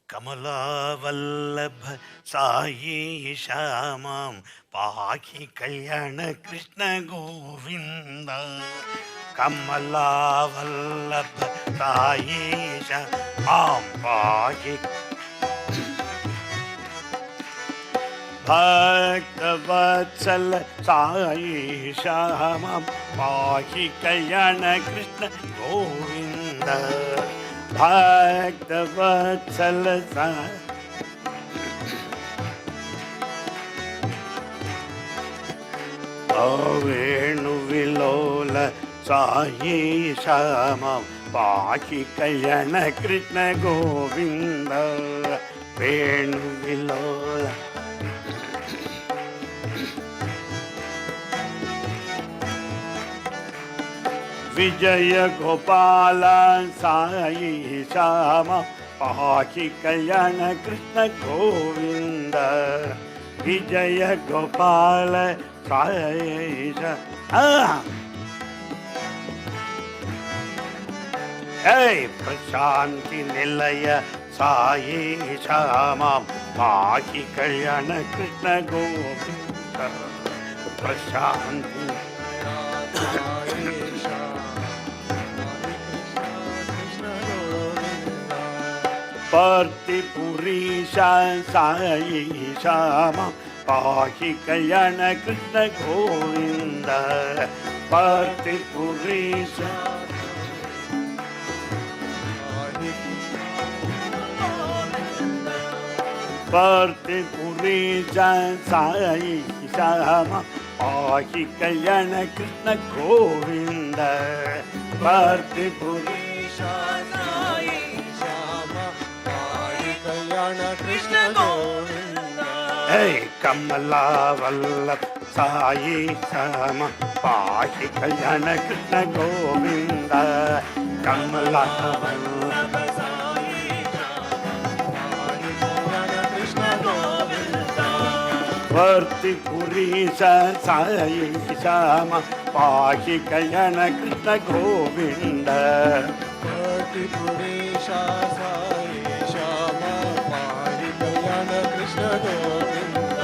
கமலாவல்லப சாயி ஷாமாம் பாகி கல்யாண கிருஷ்ண கோவிந்தா. கமலாவல்லப சாயி ஷாமாம் பாகி பக்தவத்சல சாயி ஷாமாம் பாகி கல்யாண கிருஷ்ண கோவிந்தா. பக்தவத்சல வேணுவிலோல சாயி ஷாமாம் பாகி கல்யாண கிருஷ்ண கோவிந்த. வேணுவிலோல விஜய கோபால சாயி ஷாமாம் பாகி கல்யாண கிருஷ்ண கோவிந்த. விஜய கோபால சாயி பிரசாந்தி நிலைய சாயி ஷாமாம் பாகி கல்யாண கிருஷ்ண கோவிந்த. பிரசாந்தி பார்த்தி புரீஷா சாயி ஷாமாம் பாகி கல்யாண கிருஷ்ண கோவிந்த. பார்த்தி புரீஷா பார்த்தி புரீஷா சாயி ஷாமாம் பாகி கல்யாண கிருஷ்ண கோவிந்த. பார்த்தி புரீஷா சாயி ஷாமாம் பாகி கல்யாண கிருஷ்ண கோவிந்த. கமலாவல்லப சாயி ஷாமாம் பாகி கல்யாண கிருஷ்ண கோவிந்த. கமலாவல்லப சாயி ஷாமாம் பாகி கல்யாண கிருஷ்ண கோவிந்த. வர்த்தி புரீஷா சாயி ஷாமாம் பாகி கல்யாண கிருஷ்ண கோவிந்த. வர்த்தி புரீஷா சாயி ஷாமாம் பாகி கல்யாண கிருஷ்ண கோவிந்த.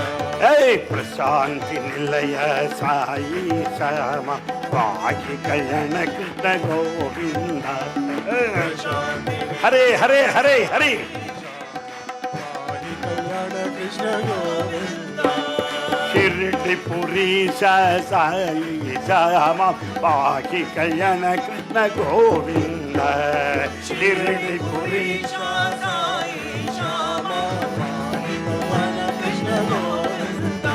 பிரசாந்தி நிலைய சாயி ஷாமாம் பாகி கல்யாண கிருஷ்ண கோவிந்த. ஹரே ஹரே ஹரே ஹரே பாகி கல்யாண கிருஷ்ண கோவிந்த. ஷிர்டி புரீஷா சாயி ஷாமாம் பாகி கல்யாண கிருஷ்ண கோவிந்த. ஷிர்டி புரீஷா சாயி ஷாமாம் பாகி கல்யாண கிருஷ்ண கோவிந்த.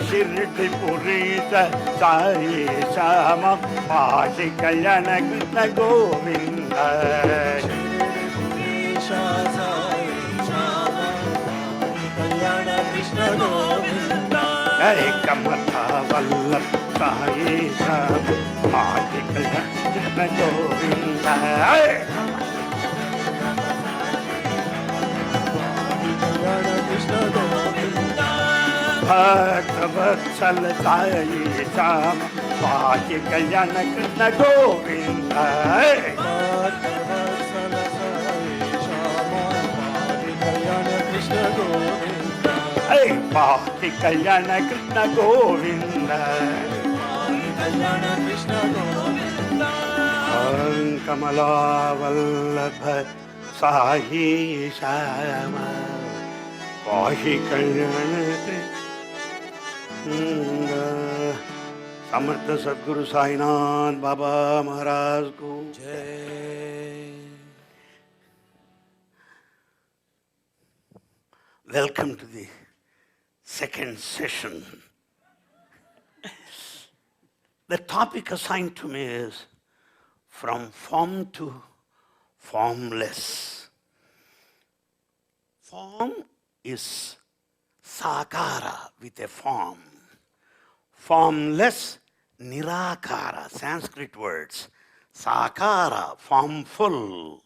ஷிர்டி புரீஷா சாயி ஷாமாம் பாகி கல்யாண கிருஷ்ண கோவிந்த. ஷிர்டி புரீஷா சாயி ஷாமாம் பாகி கல்யாண கிருஷ்ண கோவிந்த. கமலாவல்லப சாயி ஷாமாம் பாகி கல்யாண கிருஷ்ண கோவிந்த. பக்தவத்சல சாயி ஷாமாம் பாகி கல்யாண கிருஷ்ண கோவிந்த. பக்தவத்சல சாயி ஷாமாம் பாகி கல்யாண கிருஷ்ண கோவிந்த. பாகி கல்யாண கிருஷ்ண கோவிந்த. பாகி கல்யாண கிருஷ்ண கோவிந்த. கமலாவல்லப சாயி ஷாமாம் பாகி கல்யாண समर्थ सद्गुरु साईनाथ बाबा महाराज को जय. Welcome to the second session. The topic assigned to me is from form to formless. Form is sakara with a form. Formless, nirakara, Sanskrit words. Sakara, formful.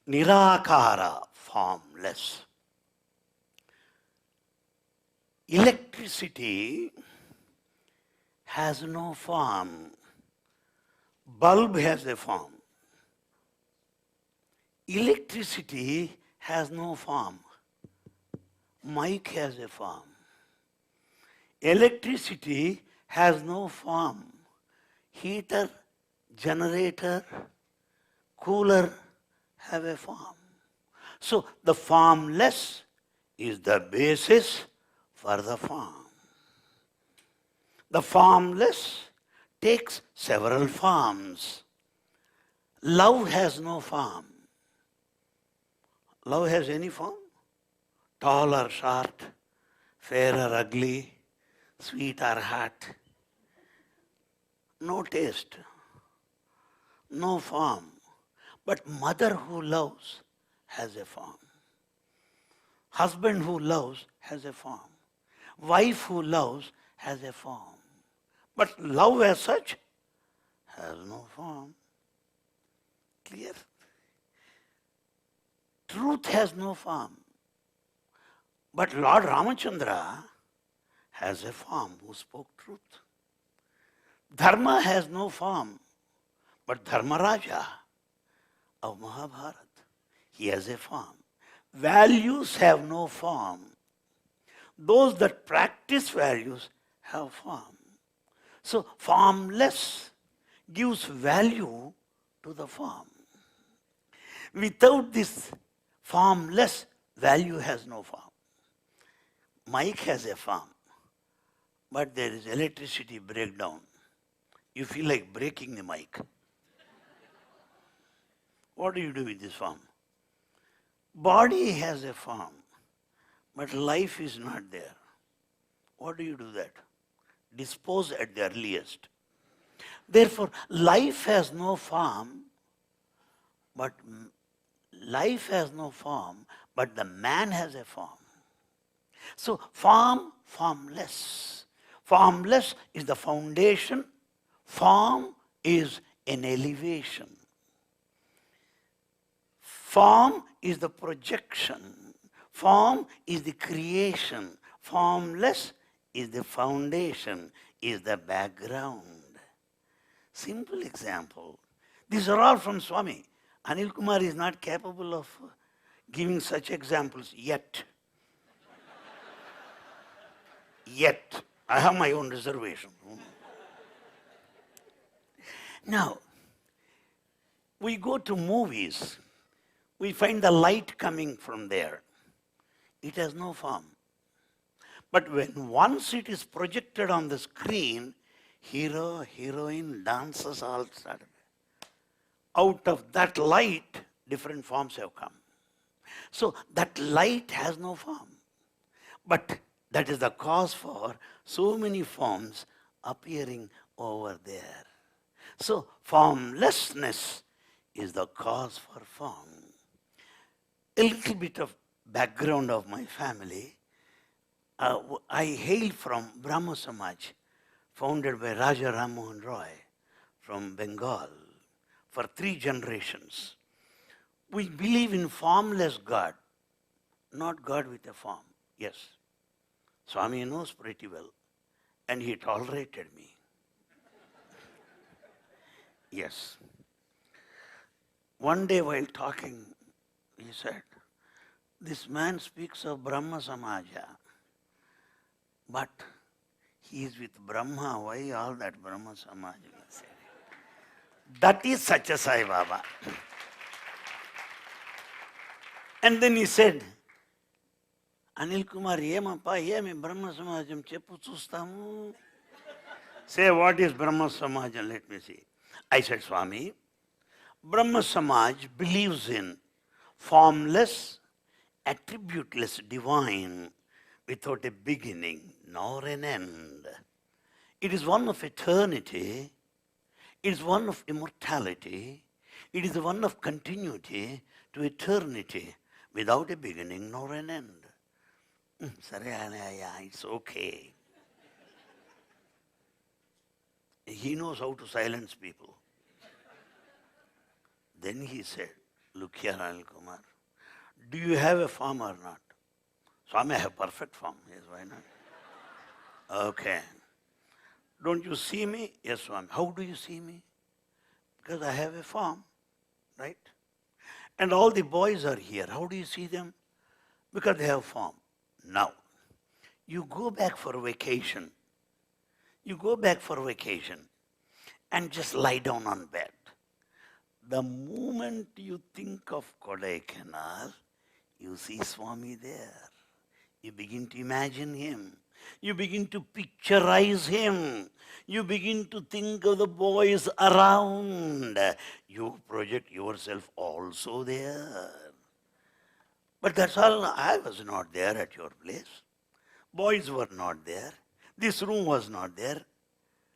Nirakara, formless. Electricity has no form. Bulb has a form. Electricity has no form. Mic has a form. Electricity has no form. Heater, generator, cooler have a form. So the formless is the basis for the form. The formless takes several forms. Love has no form. Love has any form? Tall or short, fair or ugly, sweet or hot. No taste, no form. But mother who loves has a form. Husband who loves has a form. Wife who loves has a form. But love as such has no form. Clear? Truth has no form. But Lord Ramachandra has a form who spoke truth. Dharma has no form. But Dharmaraja of Mahabharata, he has a form. Values have no form. Those that practice values have form. So formless gives value to the form. Without this formless, value has no form. Mic has a form, but there is electricity breakdown. You feel like breaking the mic. What do you do with this form? Body has a form, but life is not there. What do you do that? Dispose at the earliest. Therefore, life has no form, but the man has a form. So form, formless. Formless is the foundation. Form is an elevation. Form is the projection. Form is the creation. Formless is the foundation, is the background. Simple example. These are all from Swami. Anil Kumar is not capable of giving such examples yet. Yet. I have my own reservation. Now, we go to movies. We find the light coming from there. It has no form. But when once it is projected on the screen, hero, heroine, dancers all started. Out of that light, different forms have come. So that light has no form. But that is the cause for so many forms appearing over there. So formlessness is the cause for form. A little bit of background of my family. I hail from Brahmo Samaj, founded by Raja Ram Mohan Roy from Bengal for 3 generations. We believe in formless God, not God with a form. Yes, Swami knows pretty well, and he tolerated me. Yes. One day while talking, he said, this man speaks of Brahma Samaja, but he is with Brahma. Why all that Brahma Samaja? That is Sathya Sai Baba. And then he said, Anil Kumar, yemi Brahma Samajam cheppu chustamu. Say, what is Brahma Samajam? Let me see. I said, Swami, Brahma Samaj believes in formless, attributeless divine without a beginning nor an end. It is one of eternity. It is one of immortality. It is one of continuity to eternity without a beginning nor an end. It's okay. He knows how to silence people. Then he said, look here, Anil Kumar, do you have a form or not? Swami, I have perfect form. Yes, why not? Okay. Don't you see me? Yes, Swami. How do you see me? Because I have a form, right? And all the boys are here. How do you see them? Because they have form. Now, you go back for vacation. You go back for vacation and just lie down on bed. The moment you think of Kodaikanal, you see Swami there. You begin to imagine him. You begin to picturize him. You begin to think of the boys around. You project yourself also there. But that's all. I was not there at your place. Boys were not there. This room was not there.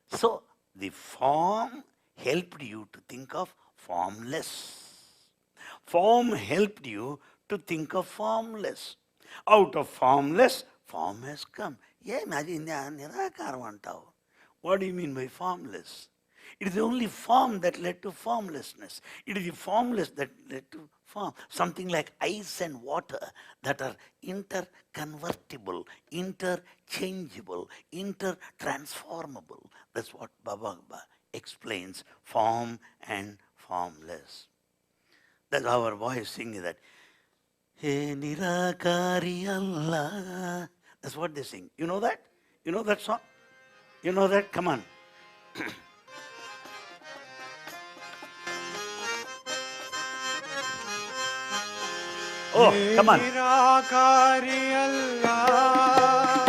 So the form helped you to think of formless. Form helped you to think of formless. Out of formless, form has come. What do you mean by formless? It is the only form that led to formlessness. It is the formless that led to form. Something like ice and water that are interconvertible, interchangeable, intertransformable. That's what Baba explains, form and formless. That's how our boys sing that. He nirakari Allah. That's what they sing. You know that? You know that song? You know that? Come on. Oh, come on. Nirakari Allah,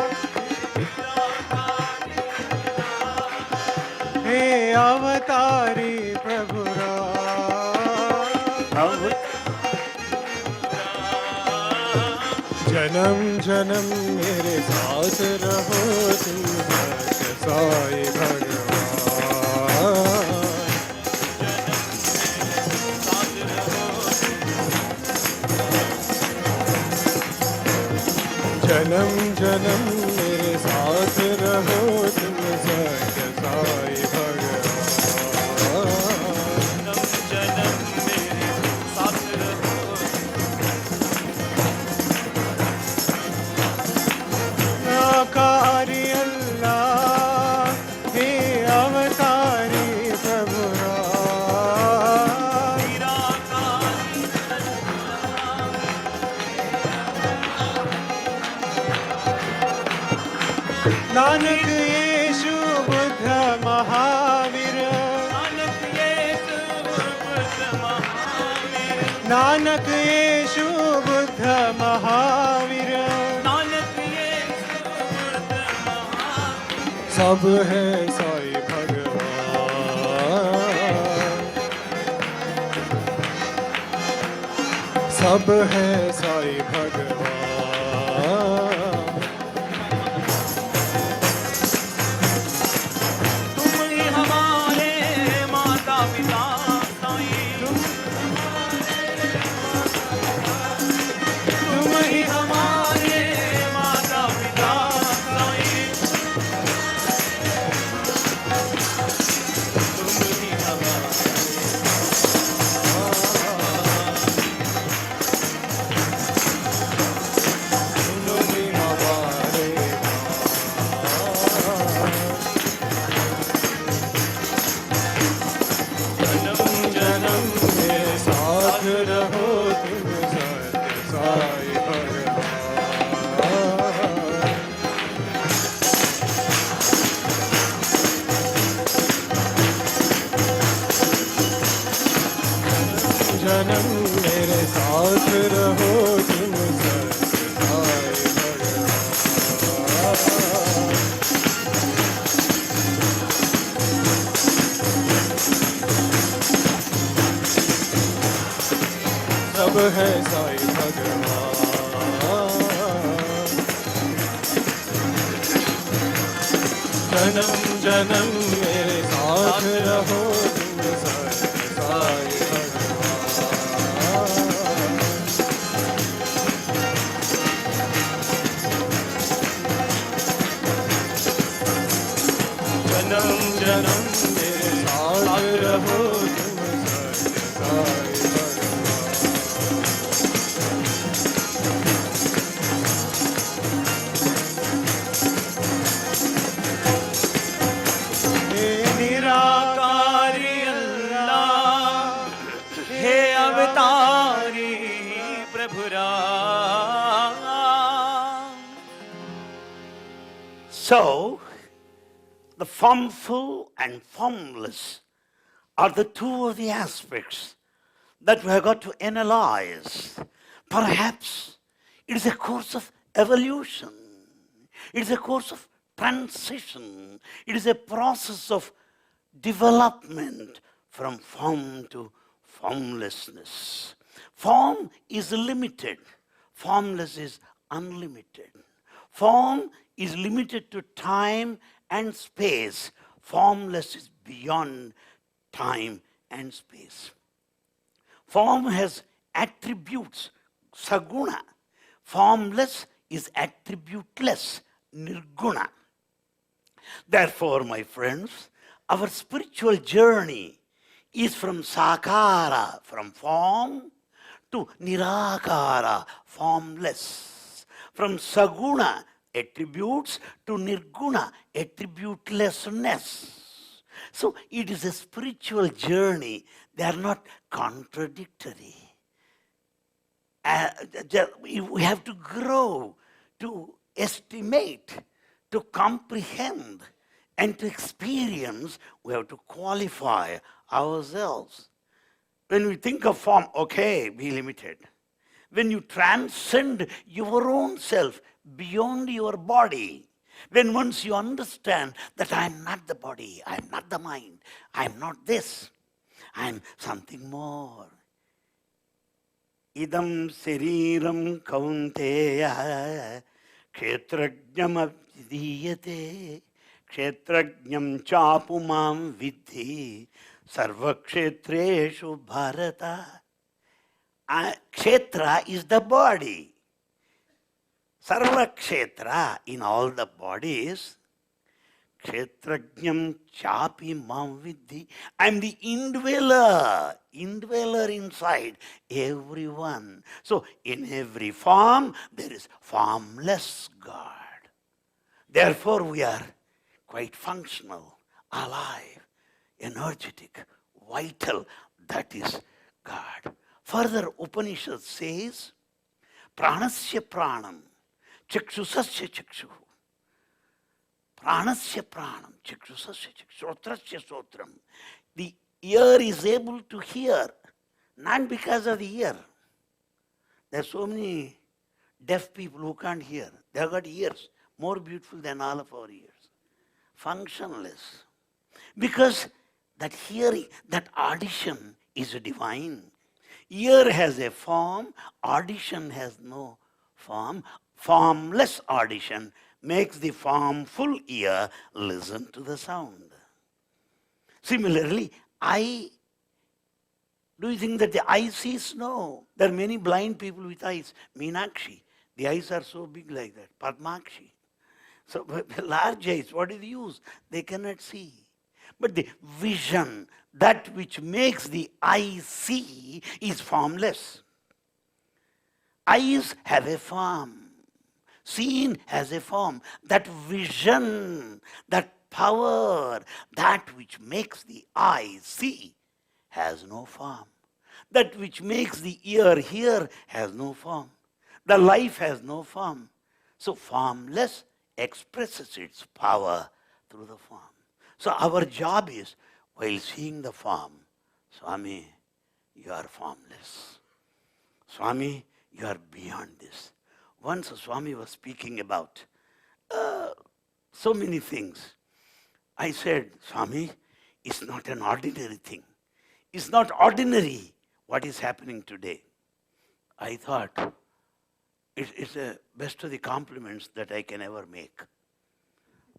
He avatari Prabhu Ram. जन्म जन्म मेरे साथ रहो तुम सत्य साई भगवान। जन्म जन्म मेरे साथ रहो तुम सत्य साई भगवान। निराकारी अल्लाह, हे अवतारी प्रभु राम। नानक येशु बुद्ध महावीर, नानक येशु बुद्ध महावीर, सब है साई भगवान, सब है साई भगवान। तुम ही हमारे माता पिता साईं, तुम ही हमारे माता पिता साईं, जन्म मेरे साथ रहो तुम सत्य साई भगवान। सब है साई भगवान। जन्म जन्म मेरे साथ रहो तुम सत्य साई जन्म जन्म मेरे साथ रहो तुम सत्य साई भगवान। So, the formful and formless are the two of the aspects that we have got to analyze. Perhaps it is a course of evolution. It is a course of transition. It is a process of development from form to formlessness. Form is limited. Formless is unlimited. Form is limited to time and space. Formless is beyond time and space. Form has attributes, saguna. Formless is attributeless, nirguna. Therefore, my friends, our spiritual journey is from sakara, from form, to nirakara, formless. From saguna, attributes, to nirguna, attributelessness. So it is a spiritual journey. They are not contradictory. We have to grow, to estimate, to comprehend, and to experience. We have to qualify ourselves. When we think of form, okay, be limited. When you transcend your own self beyond your body, when once you understand that I am not the body, I am not the mind, I am not this, I am something more. Idam sariram kaunteya kshetrajnam avidiyate kshetrajnam chapumam vidhi sarvakshetreshu bharata. Kshetra is the body. Sarvakshetra, in all the bodies, kshetrajnam chapi mam vidhi. I am the indweller inside everyone. So in every form, there is formless God. Therefore, we are quite functional, alive, energetic, vital. That is God. Further, Upanishad says, pranasya pranam, chakshusasya chakshu. Pranasya pranam, chakshusasya chakshu, srotrasya sotram. The ear is able to hear, not because of the ear. There are so many deaf people who can't hear. They have got ears, more beautiful than all of our ears. Functionless. Because that hearing, that audition is divine. Ear has a form, audition has no form. Formless audition makes the formful ear listen to the sound. Similarly, eye, do you think that the eye sees? No. There are many blind people with eyes. Meenakshi, the eyes are so big like that. Padmakshi. So large eyes, what is the use? They cannot see. But the vision, that which makes the eye see, is formless. Eyes have a form. Seeing has a form. That vision, that power, that which makes the eye see, has no form. That which makes the ear hear has no form. The life has no form. So formless expresses its power through the form. So our job is, while seeing the form, Swami, you are formless. Swami, you are beyond this. Once Swami was speaking about so many things. I said, Swami, it's not an ordinary thing. It's not ordinary what is happening today. I thought, it's the best of the compliments that I can ever make.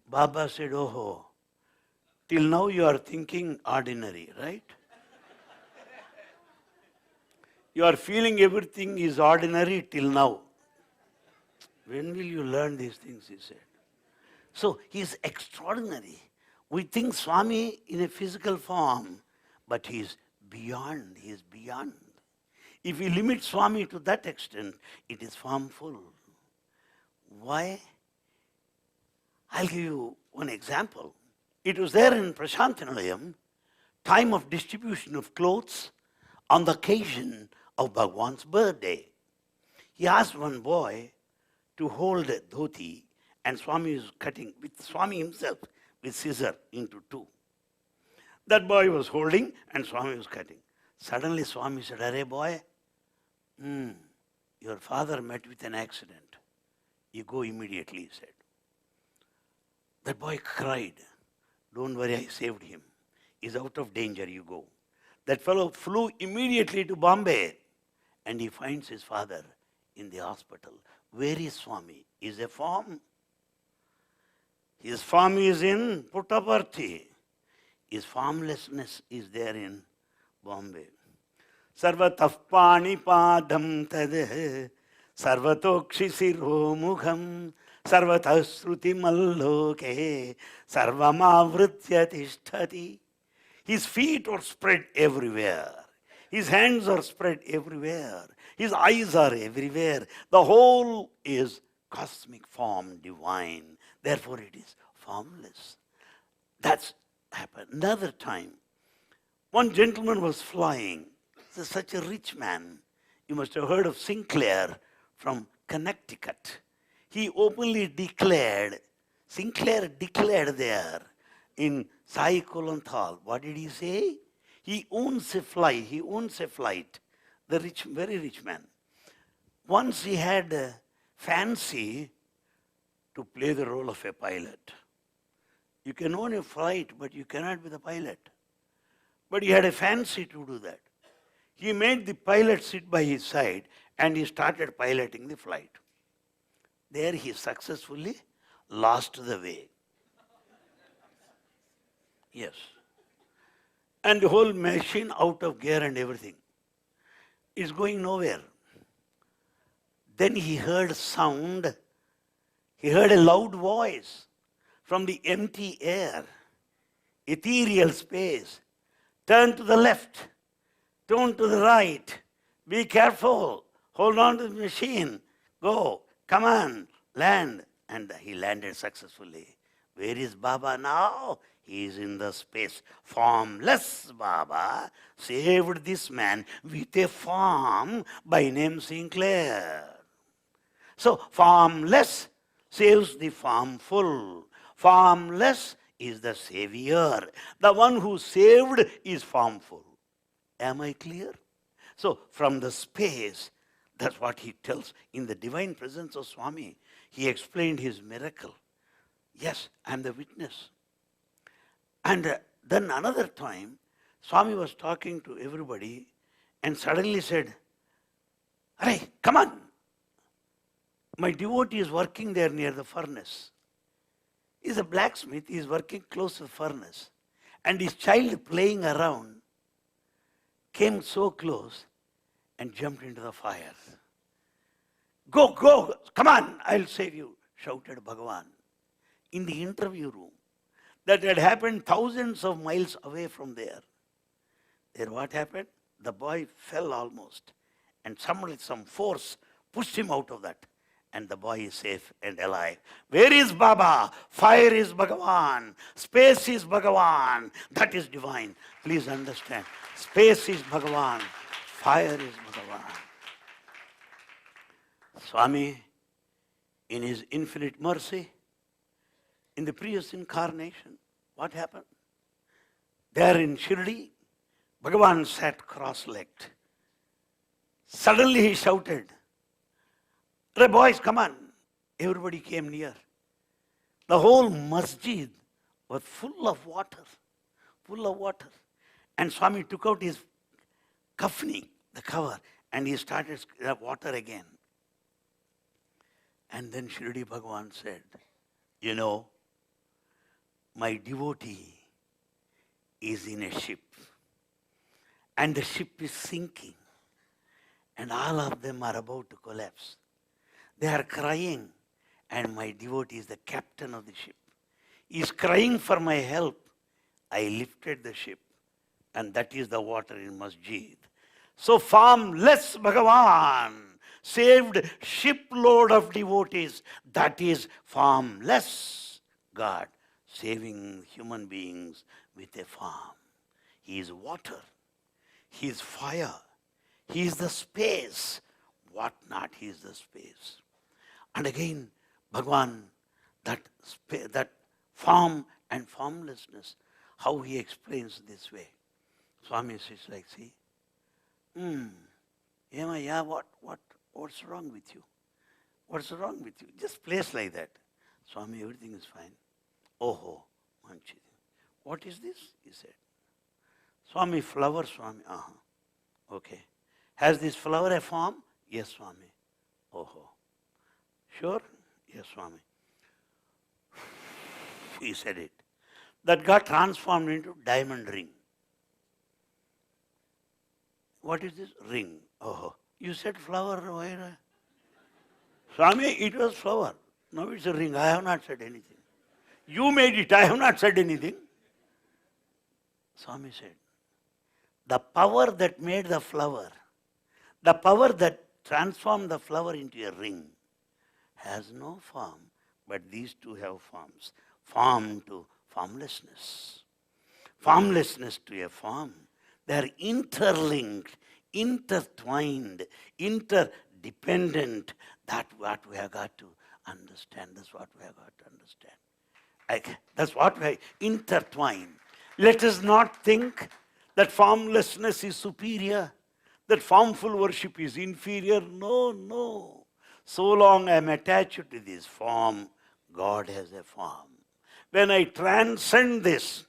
Baba said, oh, till now you are thinking ordinary, right? You are feeling everything is ordinary till now. When will you learn these things, he said. So he is extraordinary. We think Swami in a physical form, but he is beyond. If we limit Swami to that extent, it is formful. Why? I'll give you one example. It was there in Prashantinalayam, time of distribution of clothes on the occasion of Bhagwan's birthday. He asked one boy to hold a dhoti and Swami is cutting, with Swami himself, with scissor into two. That boy was holding and Swami was cutting. Suddenly Swami said, "Arey boy, your father met with an accident. You go immediately," he said. That boy cried. "Don't worry, I saved him. He's out of danger, you go." That fellow flew immediately to Bombay and he finds his father in the hospital. Where is Swami? Is a farm. His farm is in Puttaparthi. His farmlessness is there in Bombay. Sarvatah panipadam tad sarvatokshi siromukham sarvatah sruti malloke sarvamavritya tishtati. His feet are spread everywhere. His hands are spread everywhere. His eyes are everywhere. The whole is cosmic form, divine. Therefore it is formless. That's happened. Another time, one gentleman was flying. He's such a rich man. You must have heard of Sinclair from Connecticut. He openly declared, Sinclair declared there in Sai Kulanthal. What did he say? He owns a flight. He owns a flight. The rich, very rich man. Once he had a fancy to play the role of a pilot. You can own a flight, but you cannot be the pilot. But he had a fancy to do that. He made the pilot sit by his side and he started piloting the flight. There he successfully lost the way. Yes. And the whole machine out of gear and everything is going nowhere. Then he heard sound. He heard a loud voice from the empty air, ethereal space. Turn to the left, turn to the right, be careful, hold on to the machine, go, come on, land. And he landed successfully. Where is Baba now? He is in the space. Formless Baba saved this man with a form by name Sinclair. So formless saves the formful. Formless is the savior. The one who saved is formful. Am I clear? So from the space, that's what he tells. In the divine presence of Swami, he explained his miracle. Yes, I am the witness. And then another time, Swami was talking to everybody and suddenly said, "Hey, come on. My devotee is working there near the furnace. He's a blacksmith, he's working close to the furnace. And his child playing around came so close and jumped into the fire. Go, go, come on, I'll save you," shouted Bhagavan. In the interview room, that had happened thousands of miles away from there. There what happened? The boy fell almost. And some force pushed him out of that. And the boy is safe and alive. Where is Baba? Fire is Bhagavan. Space is Bhagavan. That is divine. Please understand. Space is Bhagavan. Fire is Bhagavan. Swami, in his infinite mercy, in the previous incarnation, what happened? There in Shirdi, Bhagavan sat cross-legged. Suddenly he shouted, "Hey boys, come on." Everybody came near. The whole masjid was full of water, full of water. And Swami took out his kafni, the cover, and he started water again. And then Shirdi Bhagavan said, "You know, my devotee is in a ship, and the ship is sinking, and all of them are about to collapse. They are crying, and my devotee is the captain of the ship. He is crying for my help. I lifted the ship, and that is the water in masjid." So formless Bhagavan saved shipload of devotees. That is formless God, saving human beings with a form. He is water. He is fire. He is the space. What not? He is the space. And again, Bhagavan, that form and formlessness, how he explains this way. Swami says like, see, yeah, what's wrong with you? What's wrong with you? Just place like that. Swami, everything is fine. Oh, manchidi. What is this? He said. Swami, flower, Swami. Okay. Has this flower a form? Yes, Swami. Oh. Sure? Yes, Swami. He said it. That got transformed into diamond ring. What is this? Ring. Oh. You said flower, where? Swami, it was flower. Now it's a ring. I have not said anything. You made it. I have not said anything. Swami said, the power that made the flower, the power that transformed the flower into a ring, has no form, but these two have forms. Form to formlessness. Formlessness to a form. They are interlinked, intertwined, interdependent. That's what we have got to understand. That's what we have got to understand. That's what we intertwine. Let us not think that formlessness is superior, that formful worship is inferior. No. So long I am attached to this form, God has a form. When I transcend this,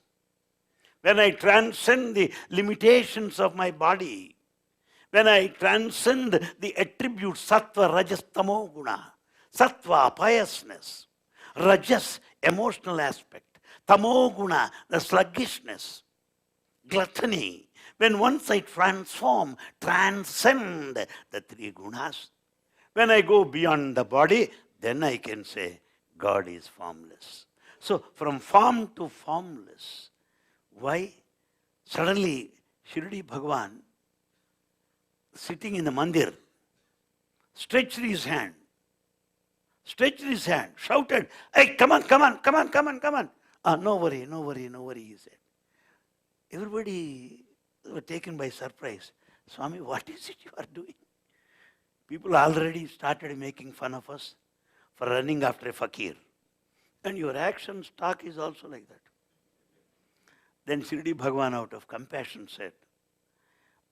when I transcend the limitations of my body, when I transcend the attributes sattva, rajas, tamo guna, sattva, piousness, rajas, emotional aspect, tamo guna, the sluggishness, gluttony. When once I transcend the three gunas, when I go beyond the body, then I can say God is formless. So from form to formless. Why? Suddenly Shirdi Bhagavan, sitting in the mandir, stretched his hand, shouted, hey, come on. No worry, he said. Everybody were taken by surprise. Swami, what is it you are doing? People already started making fun of us for running after a fakir. And your action talk is also like that. Then Shirdi Bhagavan, out of compassion, said,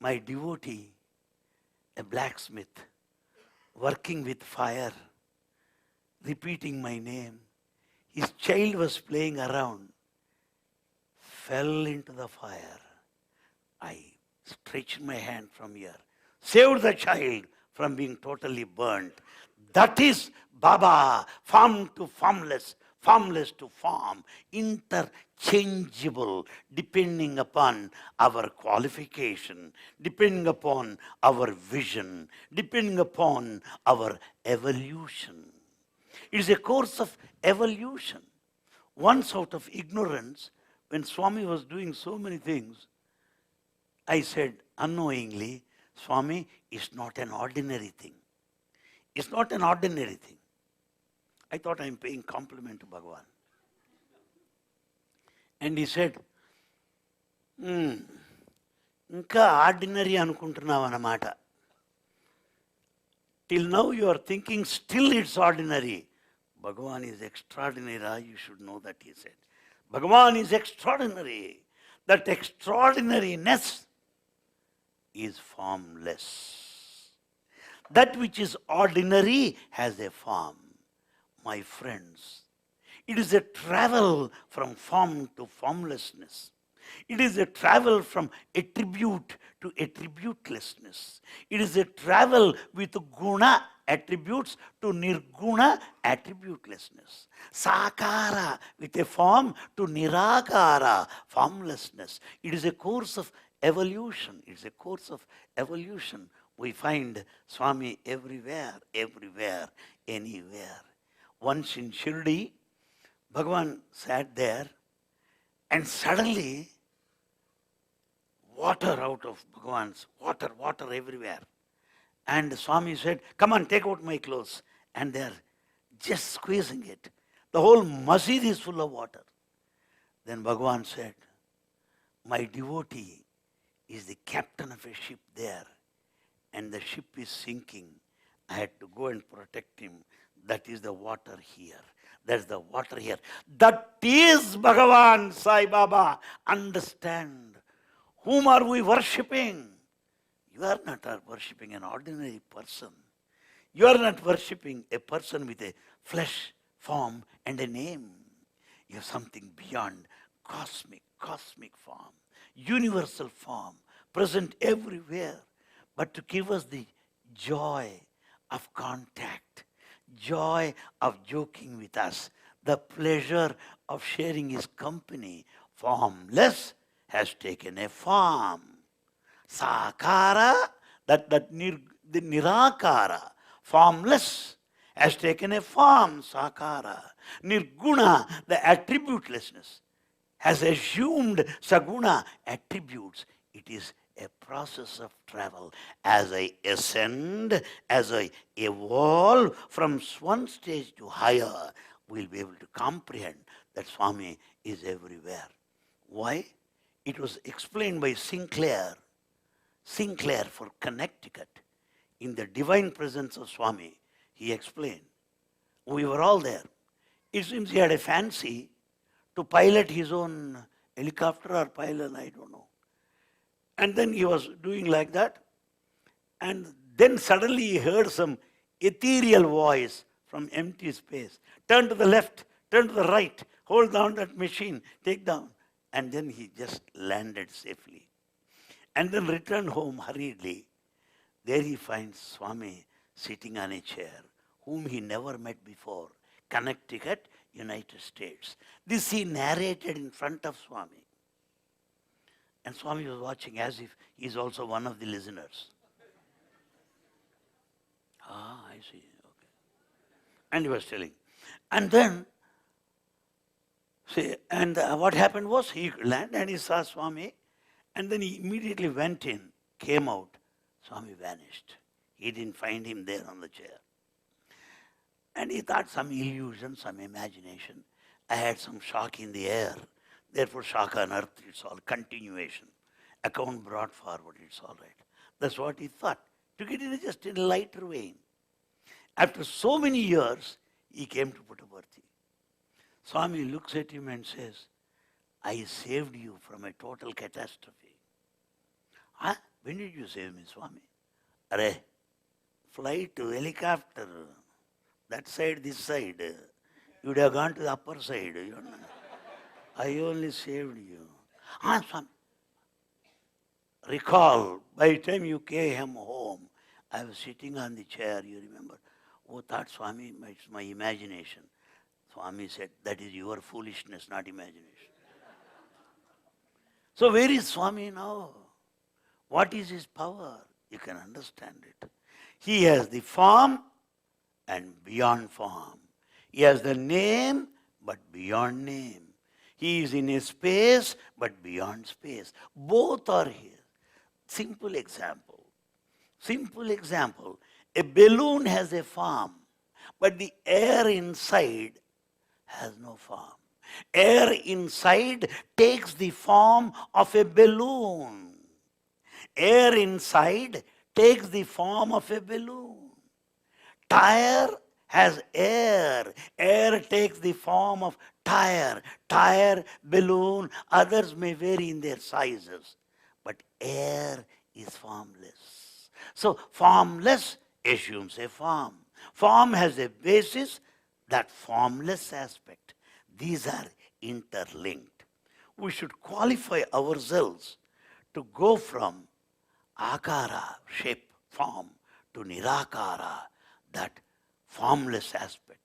my devotee, a blacksmith, working with fire, repeating my name, his child was playing around, fell into the fire. I stretched my hand from here, saved the child from being totally burnt. That is Baba, form to formless, formless to form, interchangeable, depending upon our qualification, depending upon our vision, depending upon our evolution. It is a course of evolution. Once out of ignorance, when Swami was doing so many things, I said unknowingly, Swami, it's not an ordinary thing. It's not an ordinary thing. I thought I'm paying compliment to Bhagavan. And he said, ఇంకా ordinary అనుకుంటున్నావు అన్నమాట. Till now you are thinking still it's ordinary. Bhagavan is extraordinary, you should know that, he said. Bhagavan is extraordinary. That extraordinariness is formless. That which is ordinary has a form. My friends, it is a travel from form to formlessness. It is a travel from attribute to attributelessness. It is a travel with guna attributes to nirguna attributelessness. Sakara with a form to nirakara formlessness. It is a course of evolution. It is a course of evolution. We find Swami everywhere, anywhere. Once in Shirdi, Bhagavan sat there and suddenly water out of Bhagavan's, water everywhere. And Swami said, come on, take out my clothes. And they're just squeezing it. The whole masjid is full of water. Then Bhagavan said, my devotee is the captain of a ship there, and the ship is sinking. I had to go and protect him. That is the water here. That's the water here. That is Bhagavan Sai Baba. Understand. Whom are we worshipping? You are not worshipping an ordinary person. You are not worshipping a person with a flesh, form, and a name. You have something beyond cosmic form, universal form, present everywhere, but to give us the joy of contact, joy of joking with us, the pleasure of sharing his company, formless, has taken a form. Sakara, the nirakara, formless, has taken a form, sakara. Nirguna, the attributelessness, has assumed saguna attributes. It is a process of travel. As I ascend, as I evolve from one stage to higher, we'll be able to comprehend that Swami is everywhere. Why? It was explained by Sinclair for Connecticut. In the divine presence of Swami, he explained. We were all there. It seems he had a fancy to pilot his own helicopter or pilot, I don't know. And then he was doing like that. And then suddenly he heard some ethereal voice from empty space. Turn to the left, turn to the right, hold down that machine, take down. And then he just landed safely. And then returned home hurriedly. There he finds Swami sitting on a chair, whom he never met before. Connecticut, United States. This he narrated in front of Swami. And Swami was watching as if he is also one of the listeners. I see. Okay. And he was telling. And then, what happened was he landed and he saw Swami, and then he immediately went in, came out. Swami vanished. He didn't find him there on the chair. And he thought some illusion, some imagination. I had some shock in the air. Therefore, shock on earth, it's all continuation. Account brought forward, it's all right. That's what he thought. Took it in just in a lighter vein. After so many years, he came to Puttaparthi. Swami looks at him and says, I saved you from a total catastrophe. Huh? When did you save me, Swami? Arey, flight, helicopter, that side, this side. You would have gone to the upper side. You know. I only saved you. Swami. Recall, by the time you came home, I was sitting on the chair, you remember? Oh, thought Swami, it's my imagination. Swami said, that is your foolishness, not imagination. So where is Swami now? What is his power? You can understand it. He has the form and beyond form. He has the name, but beyond name. He is in a space, but beyond space. Both are here. Simple example. A balloon has a form, but the air inside has no form. Air inside takes the form of a balloon. Air inside takes the form of a balloon. Tire has air. Air takes the form of tire. Tire, balloon, others may vary in their sizes. But air is formless. So formless assumes a form. Form has a basis, that formless aspect. These are interlinked. We should qualify ourselves to go from akara, shape, form, to nirakara, that formless aspect.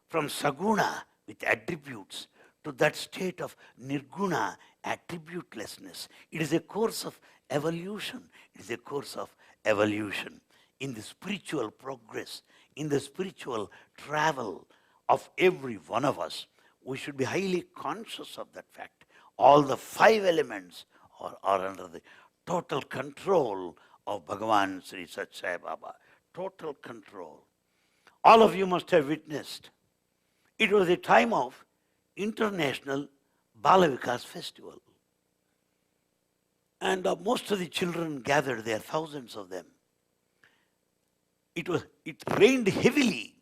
From saguna, with attributes, to that state of nirguna, attributelessness. It is a course of evolution. It is a course of evolution. In the spiritual progress, in the spiritual travel of every one of us, we should be highly conscious of that fact. All the 5 elements are under the total control of Bhagavan Sri Sathya Sai Baba. Total control. All of you must have witnessed. It was a time of International Balavikas Festival. And most of the children gathered there, thousands of them. It rained heavily,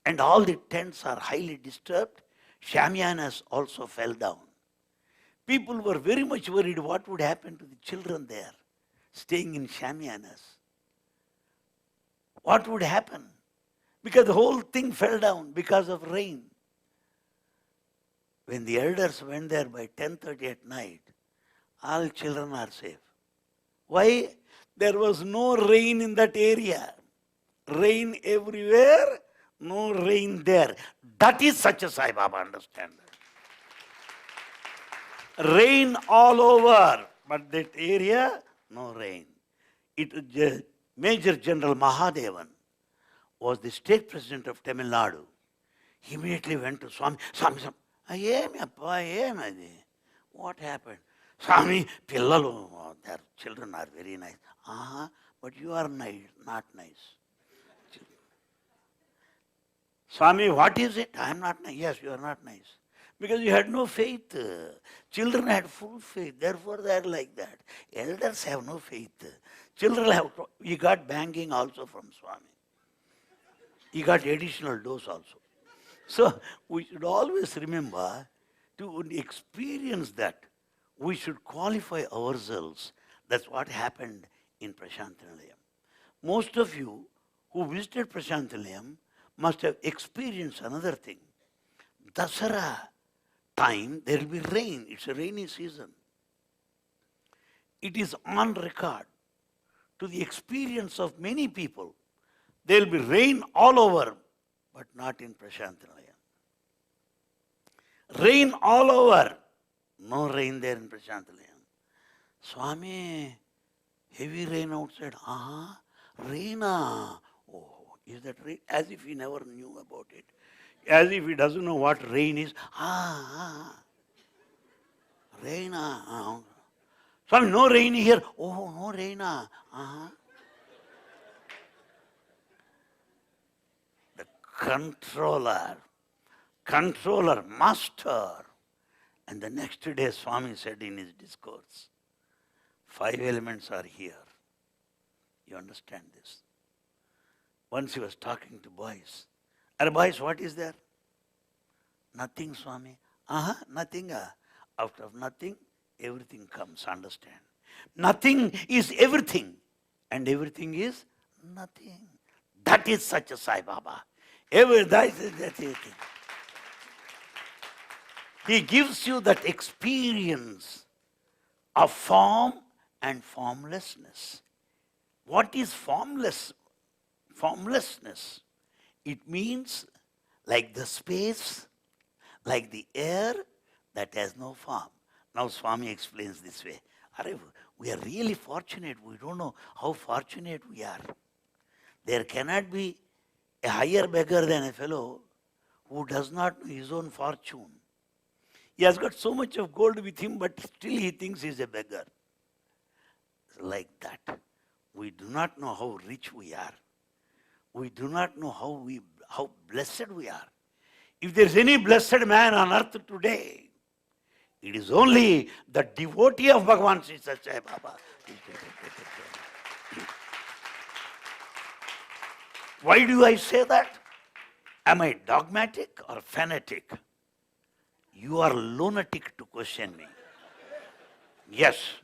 and all the tents are highly disturbed. Shamianas also fell down. People were very much worried what would happen to the children there, staying in shamianas. What would happen? Because the whole thing fell down because of rain. When the elders went there by 10:30 at night, all children are safe. Why? There was no rain in that area. Rain everywhere, no rain there. That is Sathya Sai Baba, understand that. Rain all over, but that area, no rain. Major General Mahadevan was the state president of Tamil Nadu. He immediately went to Swami. Swami, what happened? Swami, pillalu, their children are very nice. But you are nice, not nice. Swami, what is it? I am not nice. Yes, you are not nice. Because you had no faith. Children had full faith. Therefore, they are like that. Elders have no faith. Children have. You got banking also from Swami. You got additional dose also. So, we should always remember to experience that. We should qualify ourselves. That's what happened in Prashanthanilayam. Most of you who visited Prashanthanilayam must have experienced another thing. Dasara time, there will be rain. It's a rainy season. It is on record to the experience of many people. There will be rain all over, but not in Prashanthanilayam. Rain all over, no rain there in Prashanthanilayam. Swami, heavy rain outside. Rain. Oh, is that rain? As if he never knew about it. As if he doesn't know what rain is. Rain. Swami, no rain here. Oh, no rain. The controller, master. And the next day Swami said in his discourse, 5 elements are here. You understand this? Once he was talking to boys. Boys, what is there? Nothing, Swami. Nothing. Out of nothing, everything comes, understand. Nothing is everything, and everything is nothing. That is Sathya Sai Baba. That is everything. He gives you that experience of form and formlessness. What is formlessness? It means like the space, like the air that has no form. Now Swami explains this way. We are really fortunate. We don't know how fortunate we are. There cannot be a higher beggar than a fellow who does not know his own fortune. He has got so much of gold with him, but still he thinks he is a beggar. Like that. We do not know how rich we are. We do not know how blessed we are. If there is any blessed man on earth today, it is only the devotee of Bhagavan Sri Sathya Sai Baba. Why do I say that? Am I dogmatic or fanatic? You are lunatic to question me. Yes.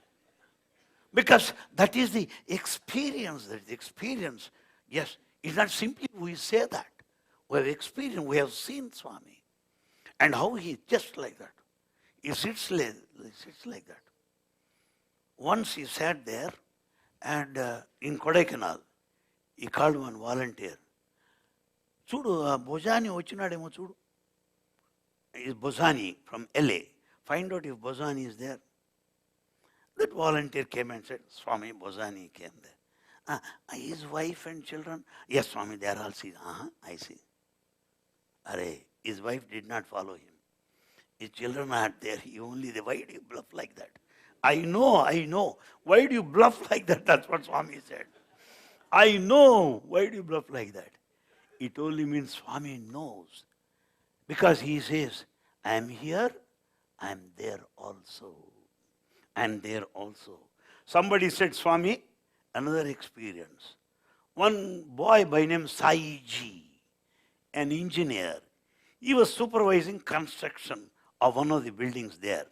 Because that is the experience. Yes. It's not simply we say that. We have experienced, we have seen Swami. And how he just like that. He sits like that. Once he sat there and in Kodaikanal, he called one volunteer. Chudu, Bozani ochinademo chudu. Is Bozani from LA. Find out if Bozani is there. That volunteer came and said, Swami, Bozani came there. His wife and children? Yes, Swami, they are all seen. I see. His wife did not follow him. His children are there. Why do you bluff like that? I know. Why do you bluff like that? That's what Swami said. I know. Why do you bluff like that? It only means Swami knows. Because he says, I am here, I am there also. And there also. Somebody said, Swami, another experience. One boy by name Sai Ji, an engineer. He was supervising construction of one of the buildings there.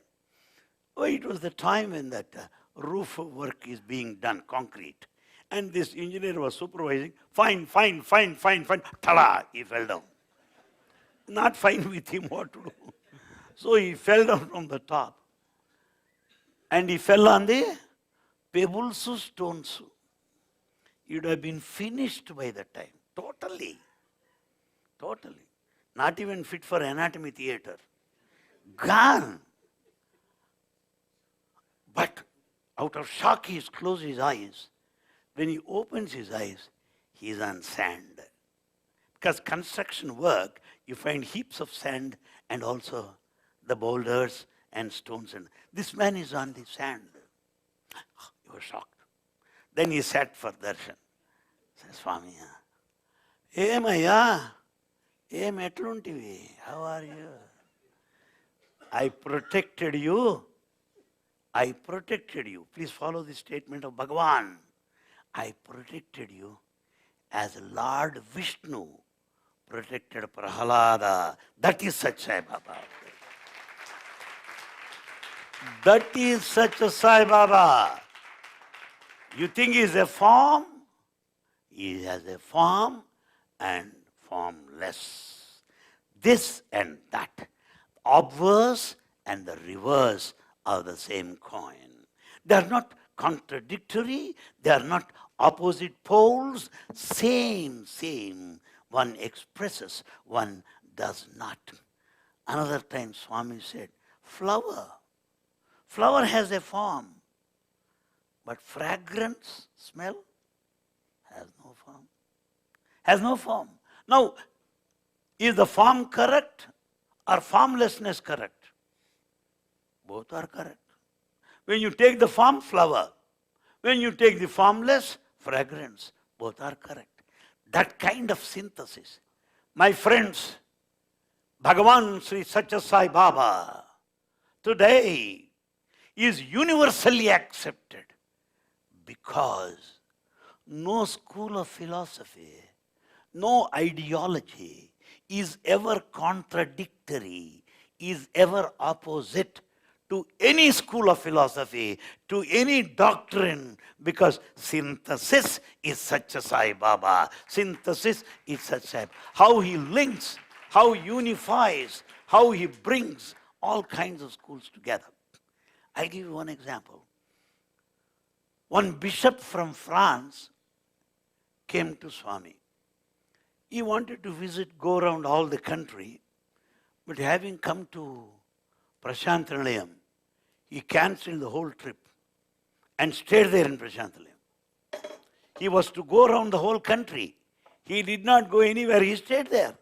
Oh, it was the time when that roof work is being done, concrete. And this engineer was supervising. Fine. Tada! He fell down. Not fine with him what to do. So he fell down from the top. And he fell on the pebbles, stones. He would have been finished by that time. Totally. Not even fit for anatomy theater. Gone. But out of shock, he closed his eyes. When he opens his eyes, he is on sand. Because construction work, you find heaps of sand and also the boulders and stones. And this man is on the sand. He was shocked. Then he sat for darshan. Says, Swami, Maya, etluntivi, how are you? I protected you. Please follow the statement of Bhagavan. I protected you as Lord Vishnu protected Prahalada. That is Sathya Sai Baba. That is Sathya Sai Baba. You think he is a form? He has a form and formless. This and that. Obverse and the reverse are the same coin. They are not contradictory. They are not opposite poles. Same. One expresses, one does not. Another time Swami said, flower. Flower has a form. But fragrance, smell, has no form. Has no form. Now, is the form correct or formlessness correct? Both are correct. When you take the form, flower. When you take the formless, fragrance. Both are correct. That kind of synthesis. My friends, Bhagavan Sri Sathya Sai Baba today is universally accepted because no school of philosophy, no ideology is ever contradictory, is ever opposite to any school of philosophy, to any doctrine, because synthesis is Sathya Sai Baba. Synthesis is Sathya Sai Baba. How he links, how he unifies, how he brings all kinds of schools together. I give you one example. One bishop from France came to Swami. He wanted to go around all the country, but having come to Prashantanilayam, he cancelled the whole trip and stayed there in Prashantanilayam. He was to go around the whole country. He did not go anywhere, he stayed there.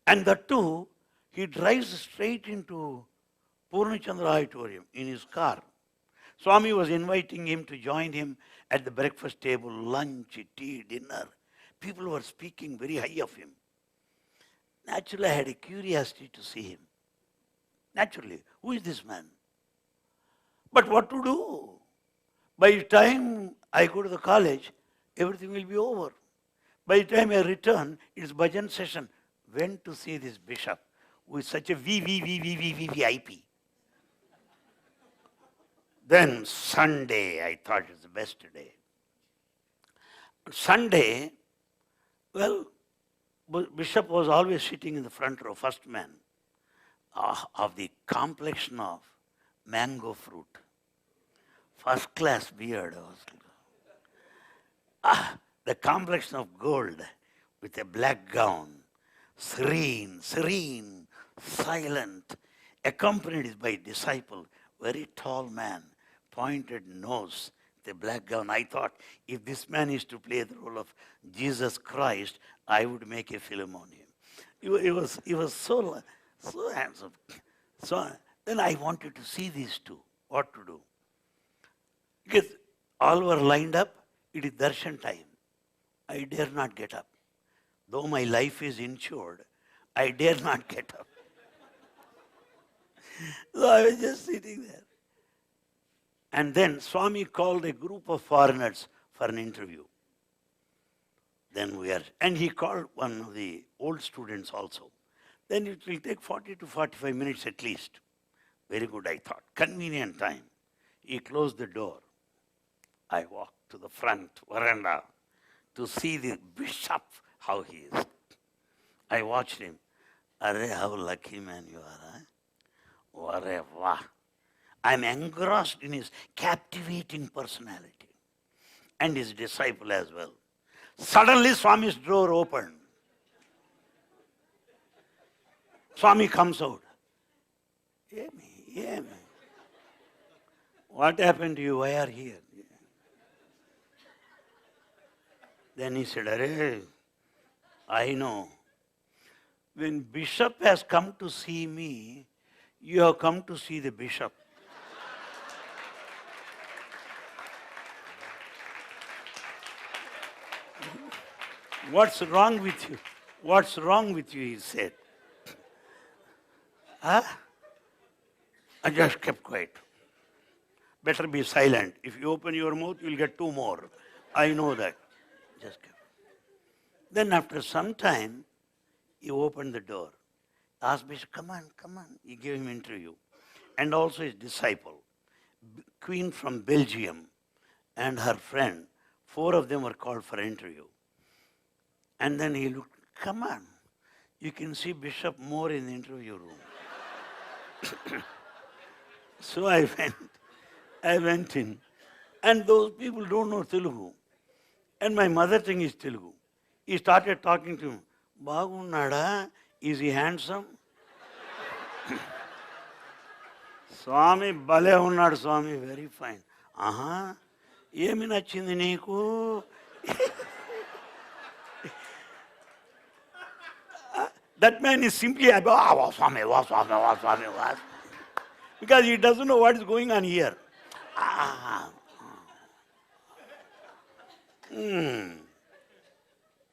And that too, he drives straight into Purnachandra Auditorium in his car. Swami was inviting him to join him at the breakfast table, lunch, tea, dinner. People were speaking very high of him. Naturally, I had a curiosity to see him. Naturally, who is this man? But what to do? By the time I go to the college, everything will be over. By the time I return, it's bhajan session. Went to see this bishop who is such a VIP. Then Sunday, I thought it was the best day. Sunday, well, bishop was always sitting in the front row, first man, of the complexion of mango fruit. First class beard. The complexion of gold with a black gown. Serene, silent, accompanied by a disciple, very tall man, pointed nose, the black gown. I thought, if this man is to play the role of Jesus Christ, I would make a film on him. He was so handsome. So then I wanted to see these two, what to do. Because all were lined up, it is darshan time. I dare not get up. Though my life is insured, I dare not get up. So I was just sitting there. And then Swami called a group of foreigners for an interview. Then and he called one of the old students also. Then it will take 40 to 45 minutes at least. Very good, I thought. Convenient time. He closed the door. I walked to the front veranda to see the bishop, how he is. I watched him. Arre, how lucky man you are, huh? Arre, wah. I'm engrossed in his captivating personality and his disciple as well. Suddenly, Swami's door opened. Swami comes out. Yeah, me, yeah, me. What happened to you? Why are you here? Then he said, Arre, I know. When bishop has come to see me, you have come to see the bishop. What's wrong with you? What's wrong with you? He said. Huh? I just kept quiet. Better be silent. If you open your mouth, you'll get two more. I know that. Just kept. Then after some time, he opened the door. Asked Bishop, come on, come on. He gave him interview. And also his disciple, Queen from Belgium, and her friend. 4 of them were called for interview. And then he looked, come on. You can see Bishop more in the interview room. So I went in. And those people don't know Telugu. And my mother tongue is Telugu. He started talking to him. Bagunnada, is he handsome? Swami, bale unnadu Swami, very fine. Aha, emi nachindi neeku? That man is simply, Swami, Swami. Because he doesn't know what is going on here.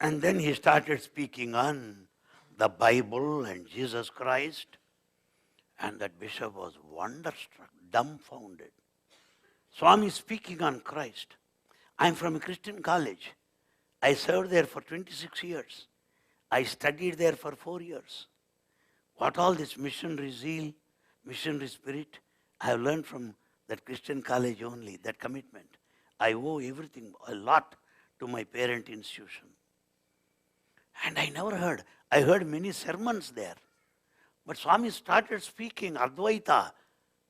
And then he started speaking on the Bible and Jesus Christ. And that bishop was wonderstruck, dumbfounded. Swami speaking on Christ. I'm from a Christian college. I served there for 26 years. I studied there for 4 years. What all this missionary zeal, missionary spirit, I have learned from that Christian college only, that commitment. I owe everything, a lot, to my parent institution. And I never heard. I heard many sermons there. But Swami started speaking Advaita,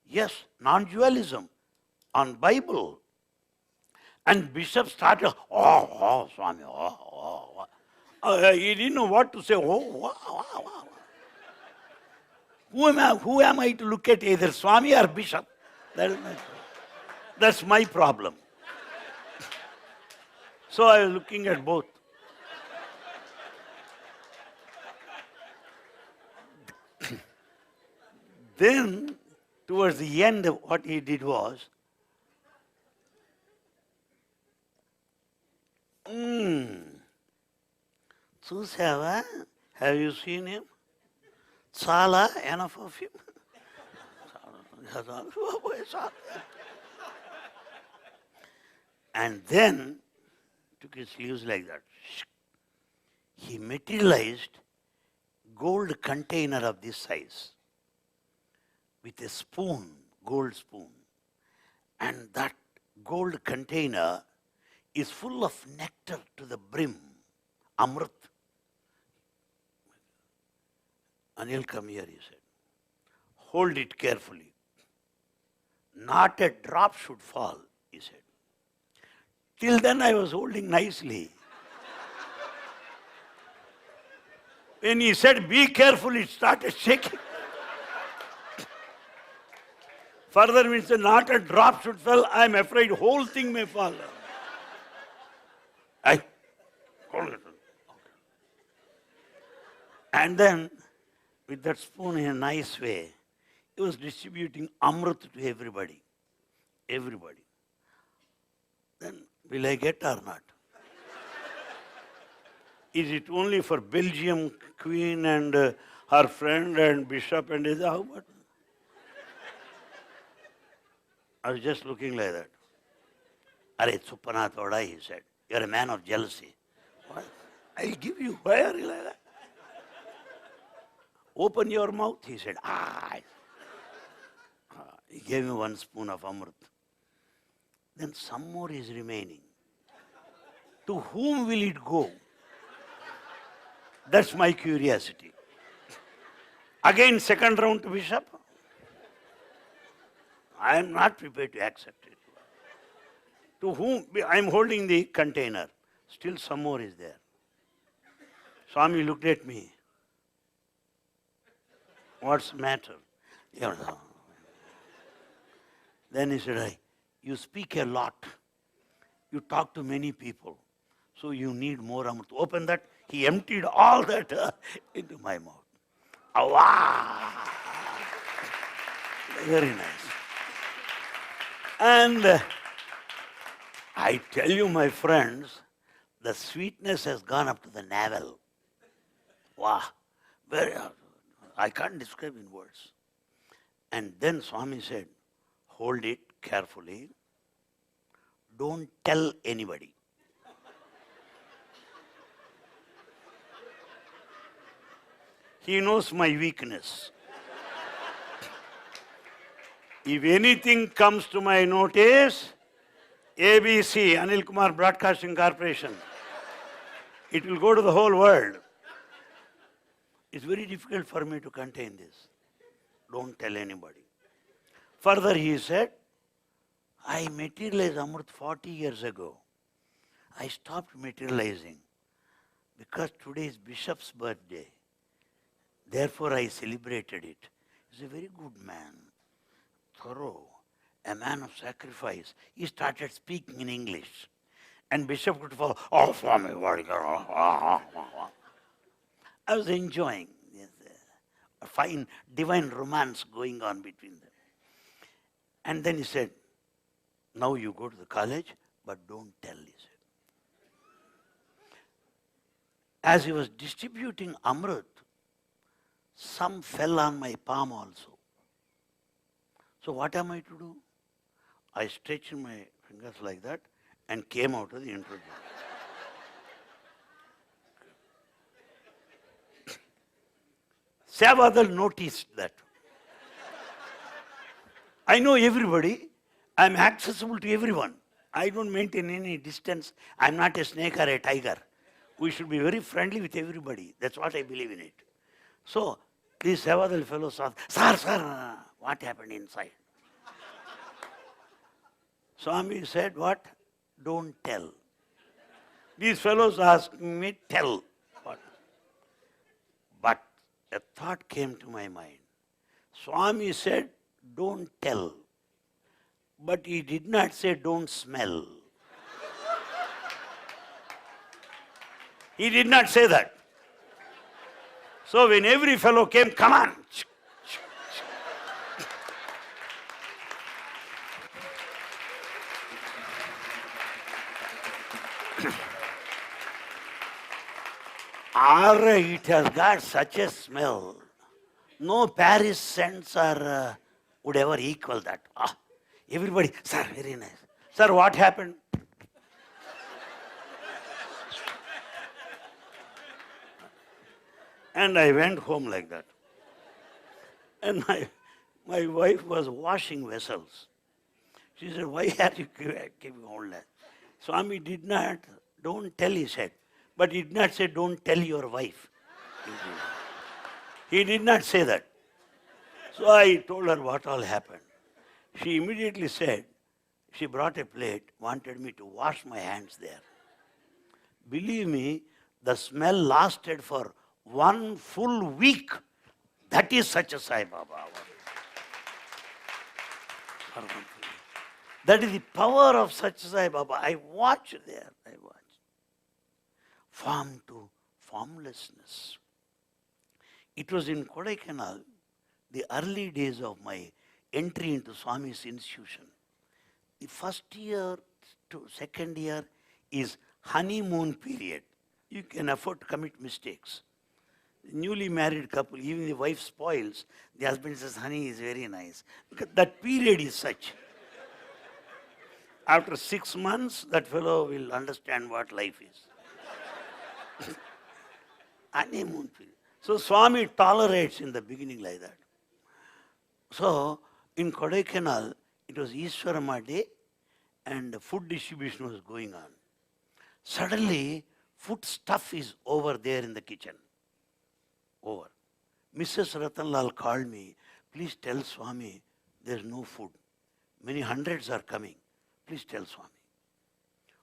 yes, non-dualism, on Bible. And Bishop started, Swami, he didn't know what to say. Who am I to look at, either Swami or Bishop? That's my problem. So I was looking at both. Then, towards the end, what he did was, Susava, have you seen him? Sala, enough of him. And then took his sleeves like that. He materialized gold container of this size with a spoon, gold spoon. And that gold container is full of nectar to the brim, amrit. Anil, come here, he said. Hold it carefully. Not a drop should fall, he said. Till then I was holding nicely. When he said, be careful, it started shaking. Further means not a drop should fall. I am afraid whole thing may fall. I hold it. And then, with that spoon in a nice way, he was distributing amrit to everybody. Everybody. Then, will I get or not? Is it only for Belgium queen and her friend and bishop and his? How about? I was just looking like that. Are Supanath Oda, he said. You're a man of jealousy. What? I'll give you fire. Like that. Open your mouth, he said. He gave me 1 spoon of amrit. Then some more is remaining. To whom will it go? That's my curiosity. Again, second round to Bishop. I am not prepared to accept it. To whom? I am holding the container. Still some more is there. Swami looked at me. What's the matter? Then he said, you speak a lot. You talk to many people. So you need more amrit. Open that. He emptied all that into my mouth. Wow! Very nice. And I tell you, my friends, the sweetness has gone up to the navel. Wow! I can't describe in words. And then Swami said, hold it carefully. Don't tell anybody. He knows my weakness. If anything comes to my notice, ABC, Anil Kumar Broadcasting Corporation, it will go to the whole world. It's very difficult for me to contain this. Don't tell anybody. Further, he said, I materialized Amrit 40 years ago. I stopped materializing because today is Bishop's birthday. Therefore, I celebrated it. He's a very good man, thorough, a man of sacrifice. He started speaking in English. And Bishop could follow, Swami, what is I was enjoying this a fine divine romance going on between them. And then he said, now you go to the college, but don't tell, he said. As he was distributing Amrit, some fell on my palm also. So what am I to do? I stretched my fingers like that and came out of the interview. Sai Baba noticed that. I know everybody. I am accessible to everyone. I don't maintain any distance. I am not a snake or a tiger. We should be very friendly with everybody. That's what I believe in it. So, this Sai Baba fellow saw, sir, what happened inside? Swami said, what? Don't tell. These fellows asked me, tell. What? But a thought came to my mind. Swami said, don't tell. But he did not say, don't smell. He did not say that. So when every fellow came, come on. It has got such a smell. No Paris scents would ever equal that. Everybody, sir, very nice. Sir, what happened? And I went home like that. And my wife was washing vessels. She said, why are you keeping all that? Swami did not, don't tell, he said. But he did not say, don't tell your wife. He did not say that. So I told her what all happened. She immediately said, she brought a plate, wanted me to wash my hands there. Believe me, the smell lasted for 1 full week. That is Sathya Sai Baba. That is the power of Sathya Sai Baba. I watched there. Form to formlessness. It was in Kodaikanal, the early days of my entry into Swami's institution. The first year to second year is honeymoon period. You can afford to commit mistakes. The newly married couple, even the wife spoils, the husband says, honey is very nice. Because that period is such. After 6 months, that fellow will understand what life is. Honeymoon period. So Swami tolerates in the beginning like that. So in Kodaikanal, it was Ishwarama day and food distribution was going on. Suddenly, food stuff is over there in the kitchen. Over. Mrs. Ratanlal called me, please tell Swami there's no food. Many hundreds are coming. Please tell Swami.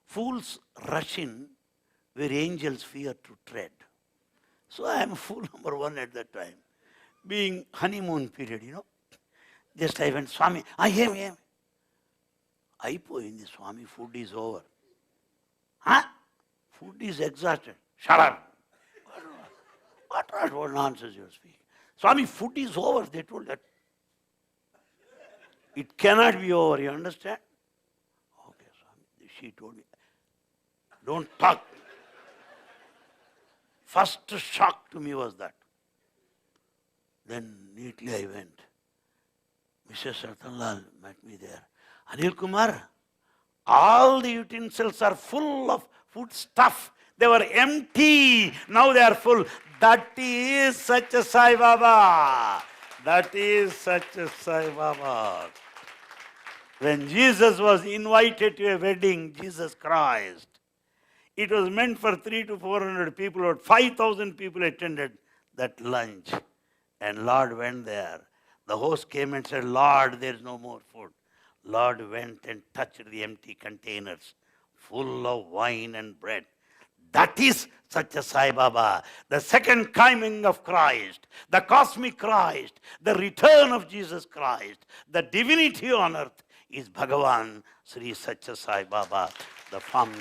Fools rush in where angels fear to tread. So I am fool number one at that time. Being honeymoon period, Just I went, Swami, I am. Aipoyindi, Swami, food is over. Huh? Food is exhausted. Shut up. What nonsense you are speaking? Swami, food is over. They told that. It cannot be over, you understand? Okay, Swami. She told me, don't talk. First shock to me was that. Then neatly I went. Mrs. Ratanlal met me there. Anil Kumar, all the utensils are full of food stuff. They were empty. Now they are full. That is Sathya Sai Baba. That is Sathya Sai Baba. When Jesus was invited to a wedding, Jesus Christ, it was meant for 300 to 400 people, but 5,000 people attended that lunch. And Lord went there. The host came and said, Lord, there is no more food. Lord went and touched the empty containers full of wine and bread. That is Sathya Sai Baba, the second coming of Christ, the cosmic Christ, the return of Jesus Christ, the divinity on earth is Bhagavan Sri Sathya Sai Baba, the form.